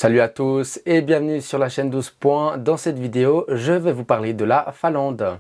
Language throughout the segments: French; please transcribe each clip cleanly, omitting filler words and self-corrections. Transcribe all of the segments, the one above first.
Salut à tous et bienvenue sur la chaîne 12 points. Dans cette vidéo, je vais vous parler de la Finlande.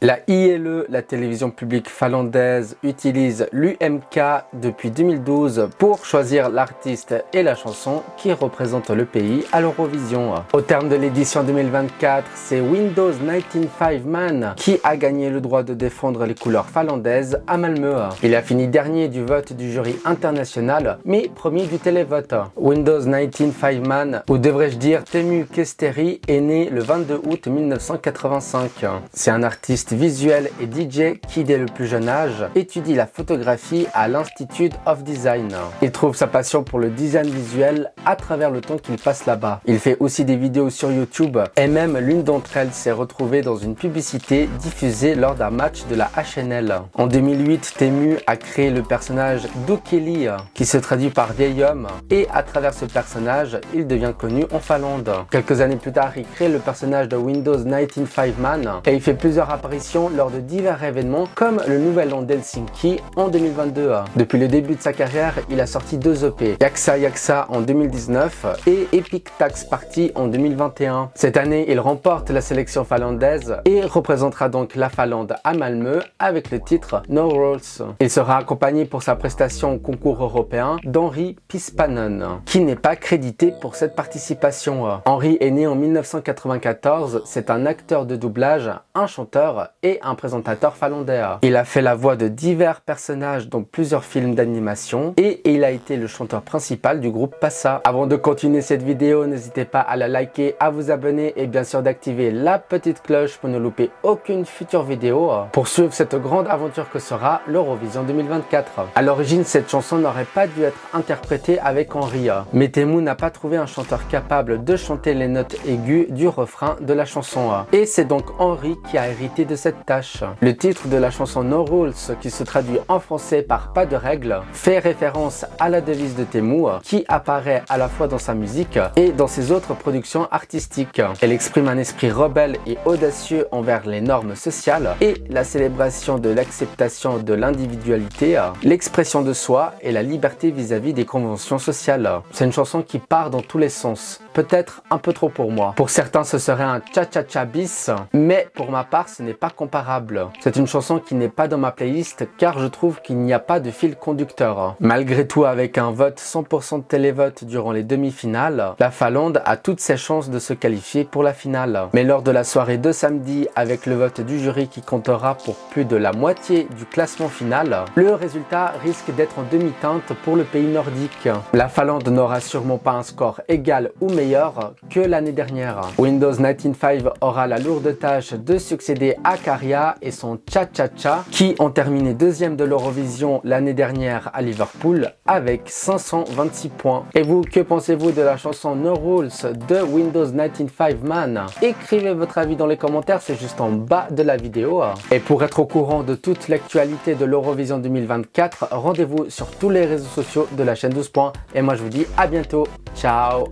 La ILE, la télévision publique finlandaise, utilise l'UMK depuis 2012 pour choisir l'artiste et la chanson qui représente le pays à l'Eurovision. Au terme de l'édition 2024, c'est Windows 95 Man qui a gagné le droit de défendre les couleurs finlandaises à Malmö. Il a fini dernier du vote du jury international, mais premier du télévote. Windows 95 Man, ou devrais-je dire Teemu Kesteri, est né le 22 août 1985. C'est un artiste visuel et DJ qui, dès le plus jeune âge, étudie la photographie à l'Institute of Design. Il trouve sa passion pour le design visuel à travers le temps qu'il passe là-bas. Il fait aussi des vidéos sur YouTube et même l'une d'entre elles s'est retrouvée dans une publicité diffusée lors d'un match de la HNL. En 2008, Teemu a créé le personnage d'Okeli qui se traduit par vieil homme et à travers ce personnage, il devient connu en Finlande. Quelques années plus tard, il crée le personnage de Windows 95 Man et il fait plusieurs apparitions lors de divers événements comme le Nouvel An d'Helsinki en 2022. Depuis le début de sa carrière, il a sorti 2 EP, Yaksa Yaksa en 2019 et Epic Tax Party en 2021. Cette année, il remporte la sélection finlandaise et représentera donc la Finlande à Malmö avec le titre No Rules. Il sera accompagné pour sa prestation au concours européen d'Henri Pispanen, qui n'est pas crédité pour cette participation. Henri est né en 1994, c'est un acteur de doublage, un chanteur et un présentateur finlandais. Il a fait la voix de divers personnages dans plusieurs films d'animation et il a été le chanteur principal du groupe Passa. Avant de continuer cette vidéo, n'hésitez pas à la liker, à vous abonner et bien sûr d'activer la petite cloche pour ne louper aucune future vidéo pour suivre cette grande aventure que sera l'Eurovision 2024. À l'origine, cette chanson n'aurait pas dû être interprétée avec Henri, mais Teemu n'a pas trouvé un chanteur capable de chanter les notes aiguës du refrain de la chanson. Et c'est donc Henri qui a hérité de cette tâche. Le titre de la chanson No Rules, qui se traduit en français par pas de règles, fait référence à la devise de Teemu qui apparaît à la fois dans sa musique et dans ses autres productions artistiques. Elle exprime un esprit rebelle et audacieux envers les normes sociales et la célébration de l'acceptation de l'individualité, l'expression de soi et la liberté vis-à-vis des conventions sociales. C'est une chanson qui part dans tous les sens. Peut-être un peu trop pour moi. Pour certains, ce serait un cha-cha-cha bis, mais pour ma part, ce n'est pas comparable. C'est une chanson qui n'est pas dans ma playlist car je trouve qu'il n'y a pas de fil conducteur. Malgré tout, avec un vote 100% de télévote durant les demi-finales, la Finlande a toutes ses chances de se qualifier pour la finale. Mais lors de la soirée de samedi, avec le vote du jury qui comptera pour plus de la moitié du classement final, le résultat risque d'être en demi-teinte pour le pays nordique. La Finlande n'aura sûrement pas un score égal ou meilleur que l'année dernière. Windows 95 aura la lourde tâche de succéder à Käärijä et son Cha-Cha-Cha qui ont terminé deuxième de l'Eurovision l'année dernière à Liverpool avec 526 points. Et vous, que pensez-vous de la chanson No Rules de Windows 95 Man? Écrivez votre avis dans les commentaires, c'est juste en bas de la vidéo. Et pour être au courant de toute l'actualité de l'Eurovision 2024, rendez-vous sur tous les réseaux sociaux de la chaîne 12 points. Et moi je vous dis à bientôt. Ciao!